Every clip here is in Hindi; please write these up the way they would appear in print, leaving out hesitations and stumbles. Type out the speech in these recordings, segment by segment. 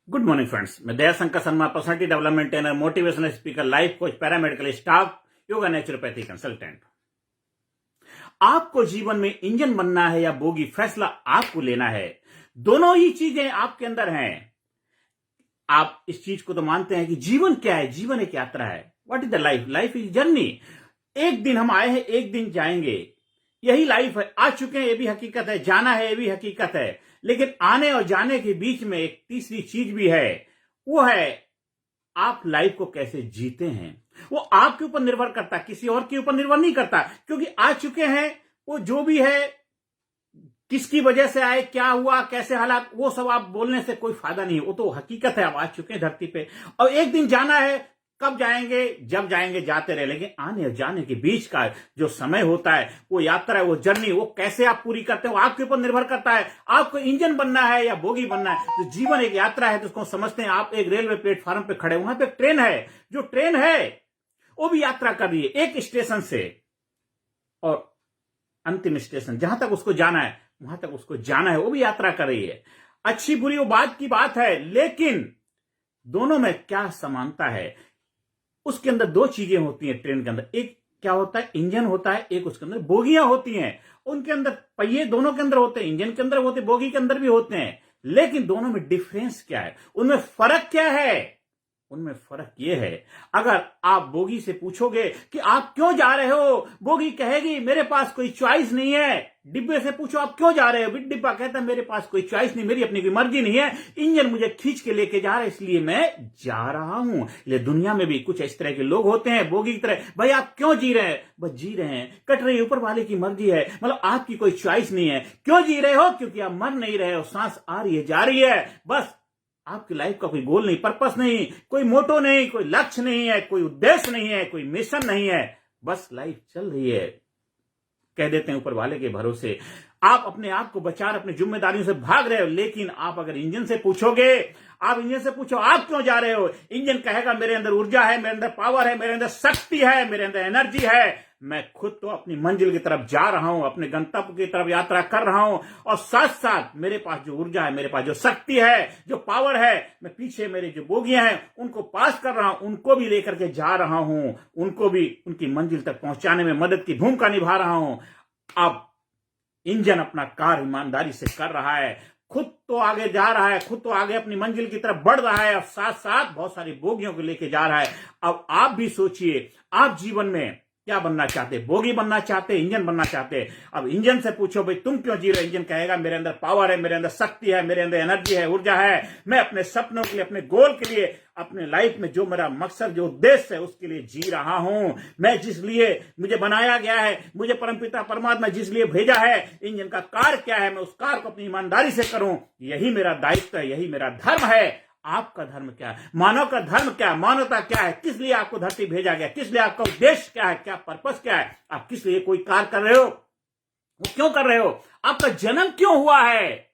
गुड मॉर्निंग फ्रेंड्स, मैं Daya Shankar Sharma, personality development trainer, motivational speaker, life coach, paramedical staff, yoga naturopathy consultant. आपको जीवन में इंजन बनना है या बोगी, फैसला आपको लेना है। दोनों ही चीजें आपके अंदर हैं। आप इस चीज को तो मानते हैं कि जीवन क्या है? जीवन एक यात्रा है। What is the life? Life is journey. एक दिन हम आए हैं, एक दिन जाएंगे, यही लाइफ है। आ चुके हैं, ये भी हकीकत है। जाना है, ये भी हकीकत है। लेकिन आने और जाने के बीच में एक तीसरी चीज भी है, वो है आप लाइफ को कैसे जीते हैं। वो आपके ऊपर निर्भर करता, किसी और के ऊपर निर्भर नहीं करता। क्योंकि आ चुके हैं, वो जो भी है, किसकी वजह से आए, क्या हुआ, कैसे हालात, वो सब आप बोलने से कोई फायदा नहीं है। वो तो हकीकत है, आप आ चुके हैं धरती पे और एक दिन जाना है। कब जाएंगे? जब जाएंगे, जाते रहे। लेकिन आने और जाने के बीच का जो समय होता है, वो यात्रा है, वो जर्नी, वो कैसे आप पूरी करते हैं, वो आपके ऊपर निर्भर करता है। आपको इंजन बनना है या बोगी बनना है। तो जीवन एक यात्रा है, जिसको समझते हैं। आप एक रेलवे प्लेटफॉर्म पे खड़े, वहां पे ट्रेन है। जो ट्रेन है वो भी यात्रा कर रही है, एक स्टेशन से और अंतिम स्टेशन जहां तक उसको जाना है, वहां तक उसको जाना है, वो भी यात्रा कर रही है। अच्छी बुरी वो बात की बात है, लेकिन दोनों में क्या समानता है? उसके अंदर दो चीजें होती हैं ट्रेन के अंदर। एक क्या होता है? इंजन होता है। एक उसके अंदर बोगियां होती हैं। उनके अंदर पहिए दोनों के अंदर होते हैं, इंजन के अंदर होते हैं, बोगी के अंदर भी होते हैं। लेकिन दोनों में डिफरेंस क्या है? उनमें फर्क क्या है? उनमें फर्क यह है, अगर आप बोगी से पूछोगे कि आप क्यों जा रहे हो, बोगी कहेगी मेरे पास कोई चॉइस नहीं है। डिब्बे से पूछो आप क्यों जा रहे हो, डिब्बा कहता है मेरे पास कोई चॉइस नहीं, मेरी अपनी कोई मर्जी नहीं है, इंजन मुझे खींच के लेके जा रहा है, इसलिए मैं जा रहा हूं। इसलिए दुनिया में भी कुछ इस तरह के लोग होते हैं, बोगी की तरह। भाई आप क्यों जी रहे हैं? बस जी रहे हैं, कट रही, ऊपर वाले की मर्जी है, मतलब आपकी कोई चॉइस नहीं है। क्यों जी रहे हो? क्योंकि आप मर नहीं रहे हो, सांस आ रही है, जा रही है। बस आपकी लाइफ का कोई गोल नहीं, पर्पस नहीं, कोई मोटो नहीं, कोई लक्ष्य नहीं है, कोई उद्देश्य नहीं है, कोई मिशन नहीं है। बस लाइफ चल रही है, कह देते हैं ऊपर वाले के भरोसे। आप अपने आप को बचा रहे, अपनी जिम्मेदारियों से भाग रहे हो। लेकिन आप अगर इंजन से पूछोगे, आप इंजन से पूछो आप क्यों जा रहे हो, इंजन कहेगा मेरे अंदर ऊर्जा है, मेरे अंदर पावर है, मेरे अंदर शक्ति है, मेरे अंदर एनर्जी है, मैं खुद तो अपनी मंजिल की तरफ जा रहा हूं, अपने गंतव्य की तरफ यात्रा कर रहा हूं। और साथ साथ मेरे पास जो ऊर्जा है, मेरे पास जो शक्ति है, जो पावर है, मैं पीछे मेरे जो बोगियां हैं उनको पास कर रहा हूं, उनको भी लेकर के जा रहा हूं, उनको भी उनकी मंजिल तक पहुंचाने में मदद की भूमिका निभा रहा हूं। अब इंजन अपना कार्य ईमानदारी से कर रहा है, खुद तो आगे जा रहा है, खुद तो आगे अपनी मंजिल की तरफ बढ़ रहा है, और साथ साथ बहुत सारी बोगियों को लेके जा रहा है। अब आप भी सोचिए, आप जीवन में क्या बनना चाहते? बोगी बनना चाहते, इंजन बनना चाहते? अब इंजन से पूछो भाई तुम क्यों जी रहे? इंजन कहेगा मेरे अंदर पावर है, मेरे अंदर शक्ति है, मेरे अंदर एनर्जी है, ऊर्जा है, मैं अपने सपनों के लिए, अपने गोल के लिए, अपने लाइफ में जो मेरा मकसद, जो उद्देश्य है, उसके लिए जी रहा हूं। मैं जिस लिए मुझे बनाया गया है, मुझे परमपिता परमात्मा जिस लिए भेजा है, इंजन का कार्य क्या है, मैं उस कार्य को अपनी ईमानदारी से करूं। यही मेरा दायित्व है, यही मेरा धर्म है। आपका धर्म क्या है? मानव का धर्म क्या है? मानवता क्या है? किस लिए आपको धरती भेजा गया? किस लिए? आपका उद्देश्य क्या है? क्या पर्पस क्या है? आप किस लिए कोई कार्य कर रहे हो? वो क्यों कर रहे हो? आपका जन्म क्यों हुआ है?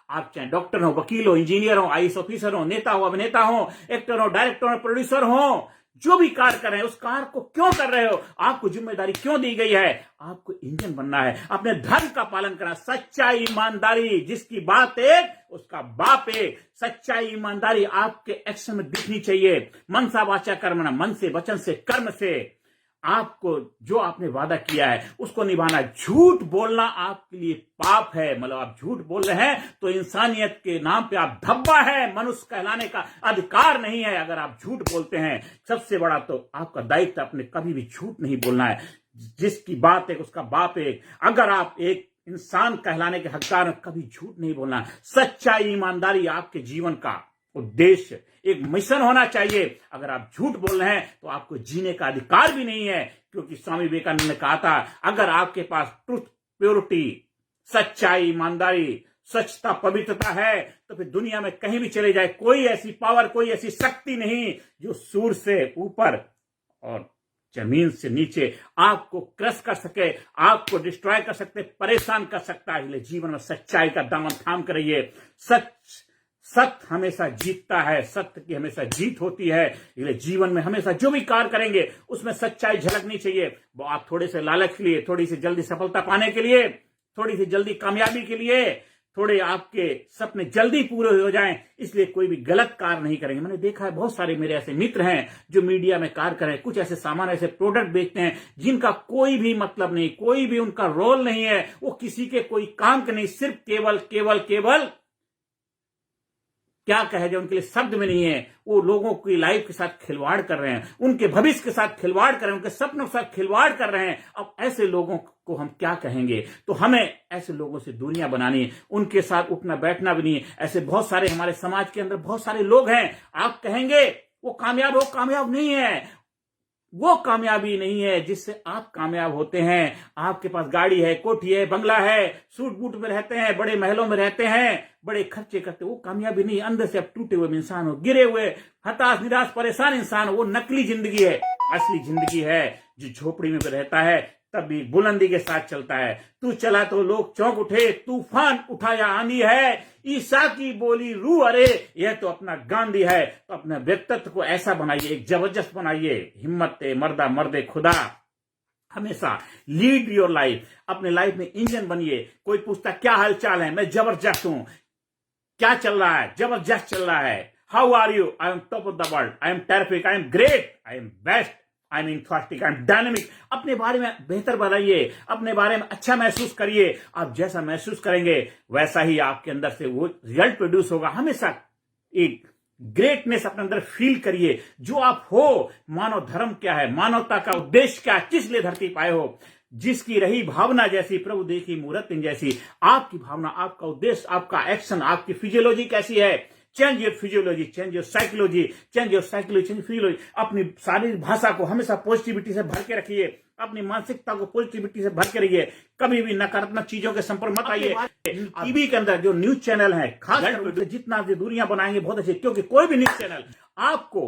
आप चाहे डॉक्टर हो, वकील हो, इंजीनियर हो, आईएएस ऑफिसर हो, नेता हो, अभिनेता हो, एक्टर हो, डायरेक्टर हो, प्रोड्यूसर हो, जो भी कार्य कर रहे हैं, उस कार्य को क्यों कर रहे हो? आपको जिम्मेदारी क्यों दी गई है? आपको इंजन बनना है, अपने धर्म का पालन करना, सच्चाई, ईमानदारी, जिसकी बात एक उसका बाप एक। सच्चाई, ईमानदारी आपके एक्शन में दिखनी चाहिए। मन सा वाचा कर्मणा, मन से, वचन से, कर्म से आपको जो आपने वादा किया है उसको निभाना। झूठ बोलना आपके लिए पाप है, मतलब आप झूठ बोल रहे हैं तो इंसानियत के नाम पे आप धब्बा है, मनुष्य कहलाने का अधिकार नहीं है अगर आप झूठ बोलते हैं। सबसे बड़ा तो आपका दायित्व अपने कभी भी झूठ नहीं बोलना है। जिसकी बात एक उसका बाप एक। अगर आप एक इंसान कहलाने के हकदार हैं, कभी झूठ नहीं बोलना। सच्चाई, ईमानदारी आपके जीवन का उद्देश्य, एक मिशन होना चाहिए। अगर आप झूठ बोल रहे हैं तो आपको जीने का अधिकार भी नहीं है। क्योंकि स्वामी विवेकानंद ने कहा था, अगर आपके पास ट्रुथ, प्योरिटी, सच्चाई, ईमानदारी, स्वच्छता, पवित्रता है तो फिर दुनिया में कहीं भी चले जाए, कोई ऐसी पावर, कोई ऐसी शक्ति नहीं जो सूर्य से ऊपर और जमीन से नीचे आपको क्रश कर सके, आपको डिस्ट्रॉय कर सकते, परेशान कर सकता है। इसलिए जीवन में सच्चाई का दामन थाम कर रहिए। सत्य हमेशा जीतता है, सत्य की हमेशा जीत होती है। इसलिए जीवन में हमेशा जो भी कार्य करेंगे उसमें सच्चाई झलकनी चाहिए। वो आप थोड़े से लालच के लिए, थोड़ी सी जल्दी सफलता पाने के लिए, थोड़ी सी जल्दी कामयाबी के लिए, थोड़े आपके सपने जल्दी पूरे हो जाएं, इसलिए कोई भी गलत कार्य नहीं करेंगे। मैंने देखा है बहुत सारे मेरे ऐसे मित्र हैं जो मीडिया में कार्य करें, कुछ ऐसे सामान, ऐसे प्रोडक्ट बेचते हैं जिनका कोई भी मतलब नहीं, कोई भी उनका रोल नहीं है, वो किसी के कोई काम के नहीं, सिर्फ केवल केवल केवल क्या कहे जो उनके लिए शब्द में नहीं है, वो लोगों की लाइफ के साथ खिलवाड़ कर रहे हैं, उनके भविष्य के साथ खिलवाड़ कर रहे हैं, उनके सपनों के साथ खिलवाड़ कर रहे हैं। अब ऐसे लोगों को हम क्या कहेंगे? तो हमें ऐसे लोगों से दूरियां बनानी है, उनके साथ उठना बैठना भी नहीं है। ऐसे बहुत सारे हमारे समाज के अंदर बहुत सारे लोग हैं, आप कहेंगे वो कामयाब, वो कामयाब नहीं है। वो कामयाबी नहीं है जिससे आप कामयाब होते हैं। आपके पास गाड़ी है, कोठी है, बंगला है, सूट बूट में रहते हैं, बड़े महलों में रहते हैं, बड़े खर्चे करते, वो कामयाबी नहीं। अंदर से आप टूटे हुए इंसान हो, गिरे हुए, हताश, निराश, परेशान इंसान हो, वो नकली जिंदगी है। असली जिंदगी है जो झोपड़ी में रहता है तब भी बुलंदी के साथ चलता है। तू चला तो लोग चौंक उठे, तूफान उठाया आंधी है, ईसा की बोली रूह अरे, यह तो अपना गांधी है। तो अपने व्यक्तित्व को ऐसा बनाइए, एक जबरदस्त बनाइए, हिम्मत मर्दा मर्दे खुदा। हमेशा लीड योर लाइफ, अपने लाइफ में इंजन बनिए। कोई पूछता क्या हाल चाल है, मैं जबरदस्त हूं। क्या चल रहा है? जबरदस्त चल रहा है। How are you? I am top of the world, I am terrific, I am great, I am best, I am enthusiastic, I am dynamic. अपने बारे में बेहतर बनाइए, अपने बारे में अच्छा महसूस करिए। आप जैसा महसूस करेंगे वैसा ही आपके अंदर से वो रिजल्ट प्रोड्यूस होगा। हमेशा एक ग्रेटनेस अपने अंदर फील करिए। जो आप हो, मानव धर्म क्या है, मानवता का उद्देश्य क्या है, किस लिए धरती पाए हो, जिसकी रही भावना जैसी प्रभु देखी मूरत जैसी। आपकी भावना, आपका उद्देश्य, आपका एक्शन, आपकी फिजियोलॉजी कैसी है। Change your physiology, change your psychology, change your psychology, change physiology. अपनी शारीरिक भाषा को हमेशा पॉजिटिविटी से भर के रखिए, अपनी मानसिकता को पॉजिटिविटी से भर के रखिए। कभी भी नकारात्मक चीजों के संपर्क मत आइए। टीवी के अंदर जो न्यूज चैनल है, खासकर जितना आप दूरियां बनाएंगे बहुत अच्छे, क्योंकि कोई भी न्यूज चैनल आपको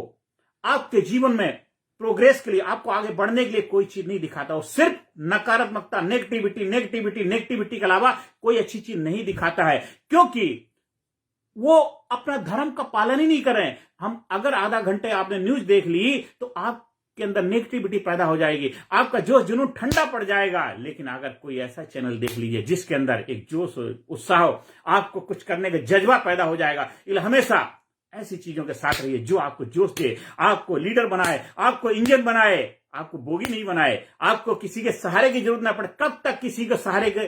आपके जीवन में प्रोग्रेस के लिए, आपको आगे बढ़ने के लिए कोई चीज नहीं दिखाता। वो सिर्फ नकारात्मकता, नेगेटिविटी नेगेटिविटी नेगेटिविटी के अलावा कोई अच्छी चीज नहीं दिखाता है, क्योंकि वो अपना धर्म का पालन ही नहीं कर रहे हैं। हम अगर आधा घंटे आपने न्यूज देख ली तो आपके अंदर नेगेटिविटी पैदा हो जाएगी, आपका जोश जुनून ठंडा पड़ जाएगा। लेकिन अगर कोई ऐसा चैनल देख लीजिए जिसके अंदर एक जोश, उत्साह, आपको कुछ करने का जज्बा पैदा हो जाएगा। इसलिए हमेशा ऐसी चीजों के साथ रहिए जो आपको जोश दे, आपको लीडर बनाए, आपको इंजन बनाए, आपको बोगी नहीं बनाए, आपको किसी के सहारे की जरूरत ना पड़े। कब तक किसी के सहारे के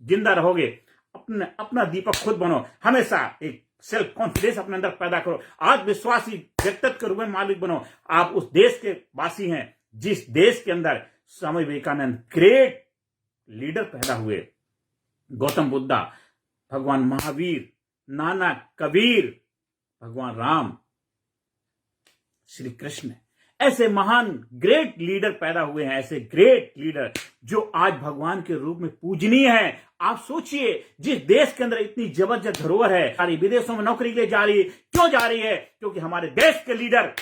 जिंदा रहोगे? अपना दीपक खुद बनो। हमेशा एक सेल्फ कॉन्फिडेंस अपने अंदर पैदा करो, आत्मविश्वासी व्यक्तित्व के रूप में मालिक बनो। आप उस देश के वासी हैं जिस देश के अंदर स्वामी विवेकानंद ग्रेट लीडर पैदा हुए, गौतम बुद्धा, भगवान महावीर, नाना कबीर, भगवान राम, श्री कृष्ण, ऐसे महान ग्रेट लीडर पैदा हुए हैं। ऐसे ग्रेट लीडर जो आज भगवान के रूप में पूजनीय है। आप सोचिए, जिस देश के अंदर इतनी जबरदस्त धरोहर है, सारी विदेशों में नौकरी के लिए जा रही है। क्यों जा रही है? क्योंकि हमारे देश के लीडर,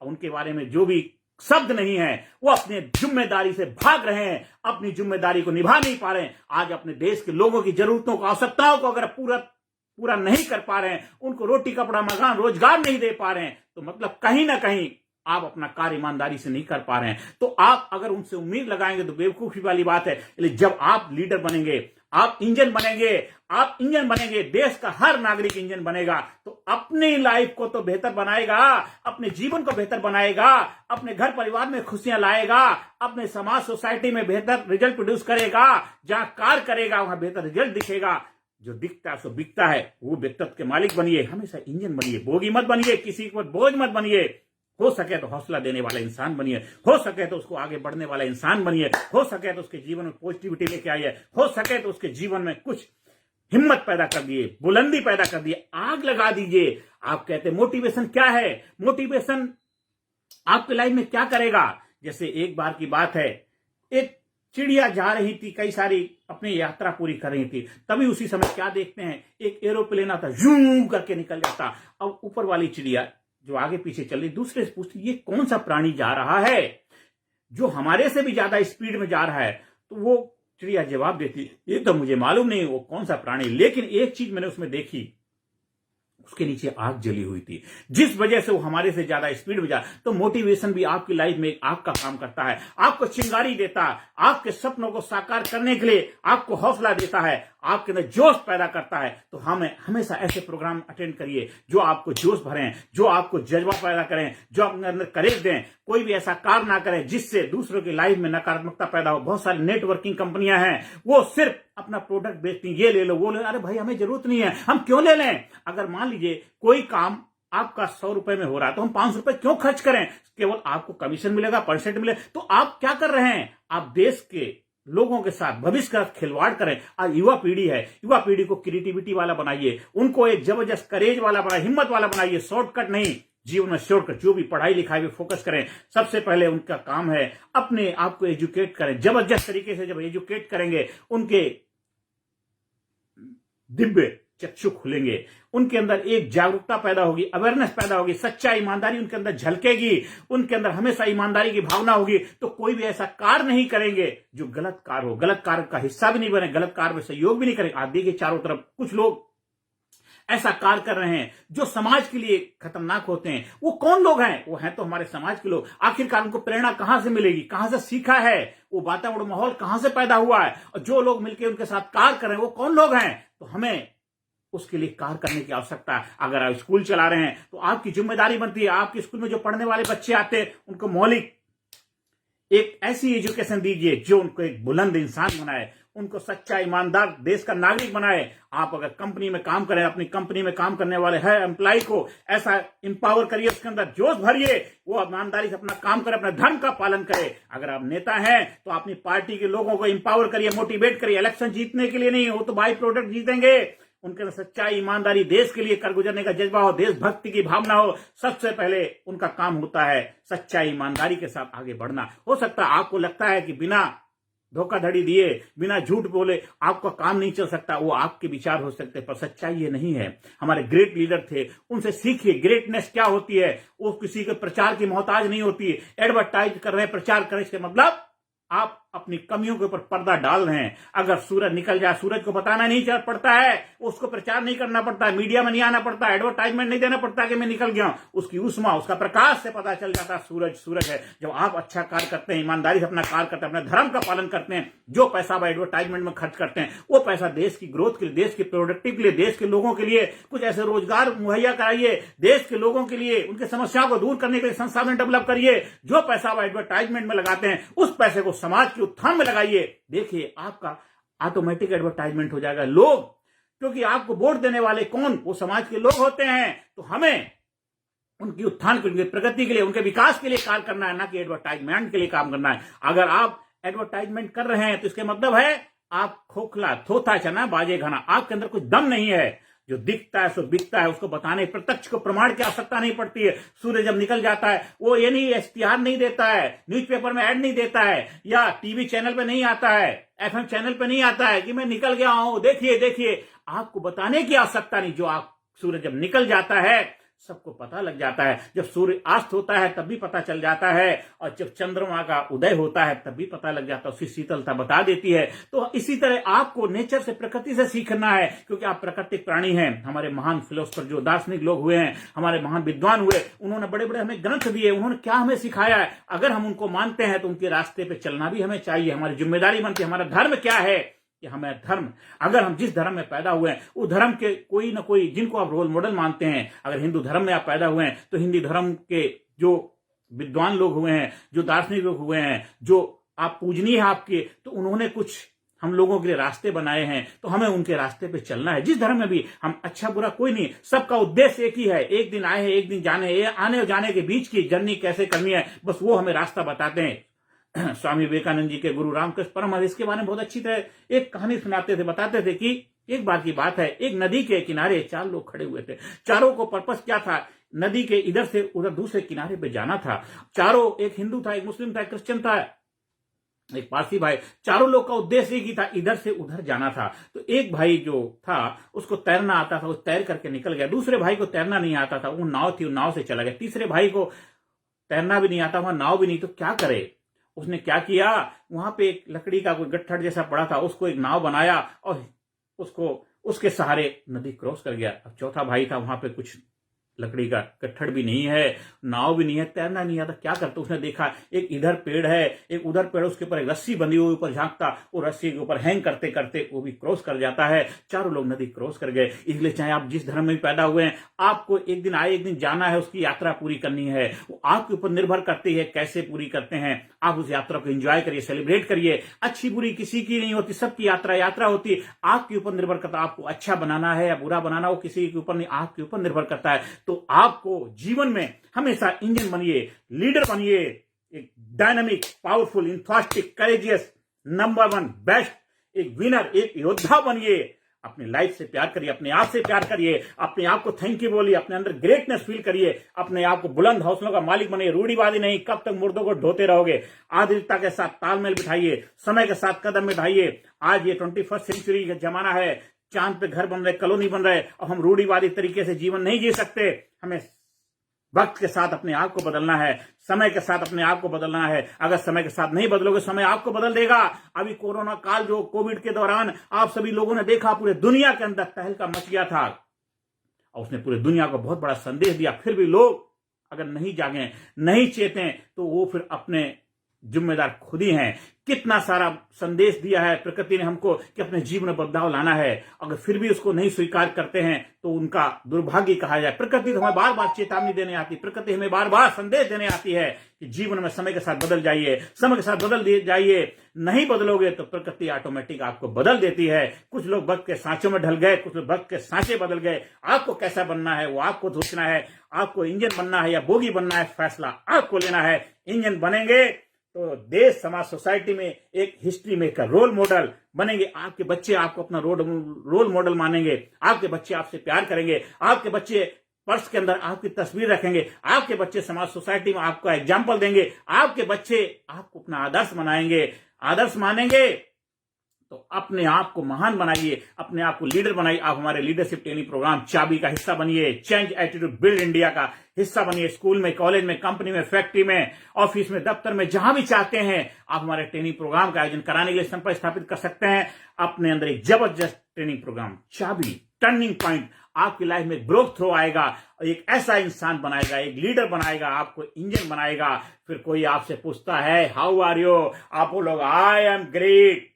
उनके बारे में जो भी शब्द नहीं है, वो अपने जिम्मेदारी से भाग रहे हैं, अपनी जिम्मेदारी को निभा नहीं पा रहे हैं। आज अपने देश के लोगों की जरूरतों को, आवश्यकताओं को अगर पूरा नहीं कर पा रहे हैं, उनको रोटी कपड़ा मकान रोजगार नहीं दे पा रहे हैं, तो मतलब कहीं ना कहीं आप अपना कार्य ईमानदारी से नहीं कर पा रहे हैं। तो आप अगर उनसे उम्मीद लगाएंगे तो बेवकूफी वाली बात है। इसलिए जब आप लीडर बनेंगे, आप इंजन बनेंगे, देश का हर नागरिक इंजन बनेगा, तो अपनी लाइफ को तो बेहतर बनाएगा, अपने जीवन को बेहतर बनाएगा, अपने घर परिवार में खुशियां लाएगा, अपने समाज सोसाइटी में बेहतर रिजल्ट प्रोड्यूस करेगा। जहां कार्य करेगा वहां बेहतर रिजल्ट दिखेगा। जो दिखता है सो बिकता है। वो व्यक्तित्व के मालिक बनिए, हमेशा इंजन बनिए, बोगी मत बनिए, किसी को बोझ मत बनिए। हो सके तो हौसला देने वाला इंसान बनिए, हो सके तो उसको आगे बढ़ने वाला इंसान बनिए, हो सके तो उसके जीवन में पॉजिटिविटी लेके आइए, हो सके तो उसके जीवन में कुछ हिम्मत पैदा कर दिए, बुलंदी पैदा कर दिए, आग लगा दीजिए। आप कहते हैं मोटिवेशन क्या है? मोटिवेशन आपकी लाइफ में क्या करेगा? जैसे एक बार की बात है, एक चिड़िया जा रही थी, कई सारी अपनी यात्रा पूरी कर रही थी, तभी उसी समय क्या देखते हैं, एक एरोप्लेन आता, जूम करके निकल जाता। अब ऊपर वाली चिड़िया जो आगे पीछे चल रही, दूसरे से पूछती ये कौन सा प्राणी जा रहा है जो हमारे से भी ज्यादा स्पीड में जा रहा है? तो वो चिड़िया जवाब देती, ये तो मुझे मालूम नहीं वो कौन सा प्राणी, लेकिन एक चीज मैंने उसमें देखी, उसके नीचे आग जली हुई थी, जिस वजह से वो हमारे से ज्यादा स्पीड में जा। तो मोटिवेशन भी आपकी लाइफ में एक आग का काम करता है, आपको चिंगारी देता है, आपके सपनों को साकार करने के लिए आपको हौसला देता है, आपके अंदर जोश पैदा करता है, तो हमें हमेशा ऐसे प्रोग्राम अटेंड करिए जो आपको जोश भरें, जो आपको जज्बा पैदा करें, जो अपने अंदर करेज दें। कोई भी ऐसा कार्य ना करें जिससे दूसरों की लाइफ में नकारात्मकता पैदा हो। बहुत सारी नेटवर्किंग कंपनियां हैं, वो सिर्फ अपना प्रोडक्ट बेचती हैं, ये ले लो वो ले लो। अरे भाई, हमें जरूरत नहीं है, हम क्यों ले लें? अगर मान लीजिए कोई काम आपका 100 रुपए में हो रहा है तो हम 500 रुपए क्यों खर्च करें? केवल आपको कमीशन मिलेगा, परसेंट मिले। तो आप क्या कर रहे हैं? आप देश के लोगों के साथ भविष्य का खिलवाड़ करें। आज युवा पीढ़ी है, युवा पीढ़ी को क्रिएटिविटी वाला बनाइए, उनको एक जबरदस्त करेज वाला बनाइए, हिम्मत वाला बनाइए। शॉर्टकट नहीं, जीवन में शॉर्टकट। जो भी पढ़ाई लिखाई में फोकस करें, सबसे पहले उनका काम है अपने आप को एजुकेट करें। जबरदस्त तरीके से जब एजुकेट करेंगे, उनके दिव्य चक्षु खुलेंगे, उनके अंदर एक जागरूकता पैदा होगी, अवेयरनेस पैदा होगी, सच्चाई ईमानदारी उनके अंदर झलकेगी, उनके अंदर हमेशा ईमानदारी की भावना होगी। तो कोई भी ऐसा कार्य नहीं करेंगे जो गलत कार्य हो, गलत कार्य का हिस्सा भी नहीं बने, गलत कार्य में सहयोग भी नहीं करेंगे। आप देखिए चारों तरफ कुछ लोग ऐसा कार्य कर रहे हैं जो समाज के लिए खतरनाक होते हैं। वो कौन लोग हैं? वो हैं तो हमारे समाज के लोग। आखिरकार उनको प्रेरणा कहां से मिलेगी, कहां से सीखा है, वो वातावरण माहौल कहां से पैदा हुआ है, और जो लोग मिलकर उनके साथ कार्य कर रहे हैं वो कौन लोग हैं? तो हमें उसके लिए कार्य करने की आवश्यकता है। अगर आप स्कूल चला रहे हैं तो आपकी जिम्मेदारी बनती है, आपके स्कूल में जो पढ़ने वाले बच्चे आते हैं उनको मौलिक एक ऐसी एजुकेशन दीजिए जो उनको एक बुलंद इंसान बनाए, उनको सच्चा ईमानदार देश का नागरिक बनाए। आप अगर कंपनी में काम करें, अपनी कंपनी में काम करने वाले है एम्प्लॉय को ऐसा इंपावर करिए, उसके अंदर जोश भरिए, वो ईमानदारी से अपना काम करे, अपने धर्म का पालन करे। अगर आप नेता हैं तो अपनी पार्टी के लोगों को इंपावर करिए, मोटिवेट करिए। इलेक्शन जीतने के लिए नहीं, वो तो बाई प्रोडक्ट जीतेंगे। उनके अंदर सच्चाई, ईमानदारी, देश के लिए कर गुजरने का जज्बा हो, देशभक्ति की भावना हो। सबसे पहले उनका काम होता है सच्चाई, ईमानदारी के साथ आगे बढ़ना। हो सकता है आपको लगता है कि बिना धोखाधड़ी दिए, बिना झूठ बोले आपका काम नहीं चल सकता, वो आपके विचार हो सकते, पर सच्चाई ये नहीं है। हमारे ग्रेट लीडर थे, उनसे सीखिए। ग्रेटनेस क्या होती है? वो किसी के प्रचार की मोहताज नहीं होती है। एडवर्टाइज कर रहे हैं, प्रचार करें, इसके मतलब आप अपनी कमियों के ऊपर पर्दा डाल रहे हैं। अगर सूरज निकल जाए, सूरज को बताना नहीं पड़ता है, उसको प्रचार नहीं करना पड़ता है, मीडिया में नहीं आना पड़ता है, एडवर्टाइजमेंट नहीं देना पड़ता कि मैं निकल गया हूं। उसकी उष्मा, उसका प्रकाश से पता चल जाता है सूरज सूरज है। जब आप अच्छा कार्य करते हैं, ईमानदारी से अपना कार्य करते हैं, अपने धर्म का पालन करते हैं, जो पैसा आप एडवर्टाइजमेंट में खर्च करते हैं वो पैसा देश की ग्रोथ के लिए, देश की प्रोडक्टिव के लिए, देश के लोगों के लिए कुछ ऐसे रोजगार मुहैया कराइए, देश के लोगों के लिए उनकी समस्याओं को दूर करने के लिए संसाधन डेवलप करिए। जो पैसा आप एडवर्टाइजमेंट में लगाते हैं उस पैसे को समाज के उत्थान में लगाइए। देखिए आपका ऑटोमेटिक एडवर्टाइजमेंट हो जाएगा। लोग, क्योंकि आपको वोट देने वाले कौन? वो समाज के लोग होते हैं। तो हमें उनकी उत्थान के लिए, प्रगति के लिए, उनके विकास के लिए कार्य करना है, ना कि एडवर्टाइजमेंट के लिए काम करना है। अगर आप एडवर्टाइजमेंट कर रहे हैं तो इसके मतलब है आप खोखला, थोथा, चना बाजे घना, आपके अंदर कुछ दम नहीं है। जो दिखता है सो बिकता है, उसको बताने, प्रत्यक्ष को प्रमाण की आवश्यकता नहीं पड़ती है। सूर्य जब निकल जाता है वो ये नहीं इश्तिहार नहीं देता है, न्यूज़पेपर में ऐड नहीं देता है, या टीवी चैनल पे नहीं आता है, एफएम चैनल पे नहीं आता है कि मैं निकल गया हूं, देखिए देखिए। आपको बताने की आवश्यकता नहीं। जो आप सूर्य जब निकल जाता है सबको पता लग जाता है। जब सूर्य अस्त होता है तब भी पता चल जाता है, और जब चंद्रमा का उदय होता है तब भी पता लग जाता है, उसकी शीतलता बता देती है। तो इसी तरह आपको नेचर से, प्रकृति से सीखना है, क्योंकि आप प्राकृतिक प्राणी हैं। हमारे महान फिलोसफर, जो दार्शनिक लोग हुए हैं, हमारे महान विद्वान हुए, उन्होंने बड़े बड़े हमें ग्रंथ दिए, उन्होंने क्या हमें सिखाया है। अगर हम उनको मानते हैं तो उनके रास्ते पे चलना भी हमें चाहिए। हमारी जिम्मेदारी बनती है। हमारा धर्म क्या है कि हमें धर्म, अगर हम जिस धर्म में पैदा हुए हैं वो धर्म के कोई ना कोई, जिनको आप रोल मॉडल मानते हैं, अगर हिंदू धर्म में आप पैदा हुए हैं तो हिंदू धर्म के जो विद्वान लोग हुए हैं, जो दार्शनिक लोग हुए हैं, जो आप पूजनीय है आपके, तो उन्होंने कुछ हम लोगों के लिए रास्ते बनाए हैं, तो हमें उनके रास्ते पे चलना है। जिस धर्म में भी हम, अच्छा बुरा कोई नहीं, सबका उद्देश्य एक ही है, एक दिन आए हैं एक दिन जाने, ये आने और जाने के बीच की जर्नी कैसे करनी है, बस वो हमें रास्ता बताते हैं। स्वामी विवेकानंद जी के गुरु रामकृष्ण परमहंस इसके बारे में बहुत अच्छी तरह एक कहानी सुनाते थे, बताते थे कि एक बार की बात है, एक नदी के किनारे 4 लोग खड़े हुए थे। चारों को पर्पस क्या था? नदी के इधर से उधर दूसरे किनारे पे जाना था। चारों, एक हिंदू था, एक मुस्लिम था, एक क्रिश्चियन था, एक पारसी भाई। चारों लोग का उद्देश्य एक ही था, इधर से उधर जाना था। तो एक भाई जो था उसको तैरना आता था, वो तैर करके निकल गया। दूसरे भाई को तैरना नहीं आता था, वो नाव थी, वो नाव से चला गया। तीसरे भाई को तैरना भी नहीं आता, वहां नाव भी नहीं, तो क्या करे? उसने क्या किया, वहां पे एक लकड़ी का कोई गट्ठर जैसा पड़ा था, उसको एक नाव बनाया और उसको उसके सहारे नदी क्रॉस कर गया। अब चौथा भाई था, वहां पे कुछ लकड़ी का कट्ठड़ भी नहीं है, नाव भी नहीं है, तैरना नहीं आता, क्या करता उसने देखा एक इधर पेड़ है, एक उधर पेड़, उसके ऊपर एक रस्सी बंधी हुई, ऊपर झांकता, वो रस्सी के ऊपर हैंग करते करते वो भी क्रॉस कर जाता है। चारों लोग नदी क्रॉस कर गए। इसलिए चाहे आप जिस धर्म में पैदा हुए हैं, आपको एक दिन आए एक दिन जाना है, उसकी यात्रा पूरी करनी है। वो आपके ऊपर निर्भर करती है कैसे पूरी करते हैं। आप उस यात्रा को एंजॉय करिए, सेलिब्रेट करिए। अच्छी बुरी किसी की नहीं होती, सबकी यात्रा यात्रा होती। आपके ऊपर निर्भर करता है आपको अच्छा बनाना है या बुरा बनाना, वो किसी के ऊपर नहीं, आपके ऊपर निर्भर करता है। तो आपको जीवन में हमेशा इंजन बनिए, लीडर बनिए, एक dynamic, powerful, enthusiastic, courageous, number 1 best, एक विनर, एक योद्धा बनिए। अपनी लाइफ से प्यार करिए, अपने आप से प्यार करिए, अपने आप को थैंक यू बोलिए, अपने अंदर ग्रेटनेस फील करिए, अपने आप को बुलंद हौसलों का मालिक बनिए। रूढ़िवादी नहीं, कब तक मुर्दों को ढोते रहोगे। आधुनिकता के साथ तालमेल बिठाइए, समय के साथ कदम बिठाइए। आज ये 21st सेंचुरी का जमाना है, चांद पे घर बन रहे, कॉलोनी बन रहे, और हम रूढ़िवादी तरीके से जीवन नहीं जी सकते। हमें वक्त के साथ अपने आप को बदलना है, समय के साथ अपने आप को बदलना है। अगर समय के साथ नहीं बदलोगे, समय आपको बदल देगा। अभी कोरोना काल, जो कोविड के दौरान आप सभी लोगों ने देखा, पूरे दुनिया के अंदर तहलका मच गया था और उसने पूरे दुनिया को बहुत बड़ा संदेश दिया। फिर भी लोग अगर नहीं जागे, नहीं चेतें, तो वो फिर अपने जिम्मेदार खुद ही हैं। कितना सारा संदेश दिया है प्रकृति ने हमको कि अपने जीवन में बदलाव लाना है। अगर फिर भी उसको नहीं स्वीकार करते हैं तो उनका दुर्भाग्य कहा जाए। प्रकृति तो हमें बार बार चेतावनी देने आती, प्रकृति हमें बार बार संदेश देने आती है कि जीवन में समय के साथ बदल जाइए, समय के साथ बदल जाइए। नहीं बदलोगे तो प्रकृति ऑटोमेटिक आपको बदल देती है। कुछ लोग वक्त के सांचों में ढल गए, कुछ लोग वक्त के सांचे बदल गए। आपको कैसा बनना है वो आपको सोचना है। आपको इंजन बनना है या बोगी बनना है, फैसला आपको लेना है। इंजन बनेंगे तो देश, समाज, सोसाइटी में एक हिस्ट्री मेकर, रोल मॉडल बनेंगे। आपके बच्चे आपको अपना रोल मॉडल मानेंगे। आपके बच्चे आपसे प्यार करेंगे। आपके बच्चे पर्स के अंदर आपकी तस्वीर रखेंगे। आपके बच्चे समाज, सोसाइटी में आपको एग्जाम्पल देंगे। आपके बच्चे आपको अपना आदर्श बनाएंगे, आदर्श मानेंगे। तो अपने आप को महान बनाइए, अपने आप को लीडर बनाइए। आप हमारे लीडरशिप ट्रेनिंग प्रोग्राम चाबी का हिस्सा बनिए, चेंज एटीट्यूड बिल्ड इंडिया का हिस्सा बनिए। स्कूल में, कॉलेज में, कंपनी में, फैक्ट्री में, ऑफिस में, दफ्तर में, जहां भी चाहते हैं आप हमारे ट्रेनिंग प्रोग्राम का आयोजन कराने के लिए संपर्क स्थापित कर सकते हैं। अपने अंदर एक जबरदस्त ट्रेनिंग प्रोग्राम, चाबी, टर्निंग पॉइंट, आपकी लाइफ में ग्रोथ थ्रो आएगा, एक ऐसा इंसान बनाएगा, एक लीडर बनाएगा, आपको इंजन बनाएगा। फिर कोई आपसे पूछता है हाउ आर यू, आप बोलोगे I am great,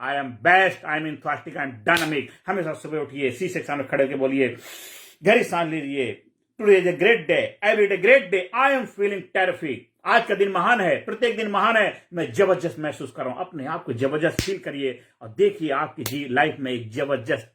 I am best, I am enthusiastic, I am dynamic. हमेशा सुबह उठिए, शीशे के सामने खड़े होकर बोलिए, गहरी सांस लीजिए, today is a great day, every day great day, I am feeling terrific. आज का दिन महान है, प्रत्येक दिन महान है, मैं जबरदस्त महसूस कर रहा हूं। अपने आप को जबरदस्त फील करिए और देखिए आपकी लाइफ में एक जबरदस्त,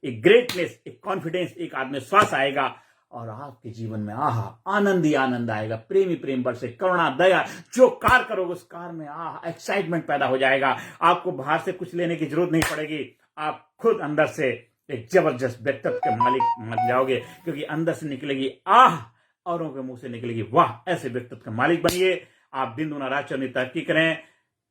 एक ग्रेटनेस, एक कॉन्फिडेंस, एक आत्मविश्वास आएगा और आपके जीवन में आनंद ही आनंद आएगा। प्रेमी प्रेम बरसे, करुणा, दया, जो कार करोगे उस कार में एक्साइटमेंट पैदा हो जाएगा। आपको बाहर से कुछ लेने की जरूरत नहीं पड़ेगी। आप खुद अंदर से एक जबरदस्त व्यक्तित्व के मालिक बन जाओगे, क्योंकि अंदर से निकलेगी औरों के मुंह से निकलेगी वाह। ऐसे व्यक्तित्व के मालिक बनिए। आप दिन दुना रात चौनी तरक्की करें,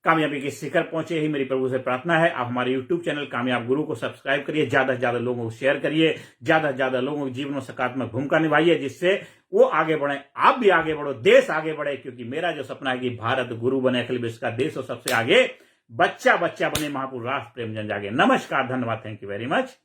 कामयाबी के शिखर पहुंचे, ही मेरी प्रभु से प्रार्थना है। आप हमारे यूट्यूब चैनल कामयाब गुरु को सब्सक्राइब करिए, ज्यादा से ज्यादा लोगों को शेयर करिए, ज्यादा से ज्यादा लोगों के जीवन में सकारात्मक भूमिका निभाइए, जिससे वो आगे बढ़े, आप भी आगे बढ़ो, देश आगे बढ़े। क्योंकि मेरा जो सपना है कि भारत गुरु बने, अखिल विश्व का देश और सबसे आगे बच्चा बच्चा बने, महापुरुष राष्ट्र प्रेम जन जागे। नमस्कार, धन्यवाद, थैंक यू वेरी मच।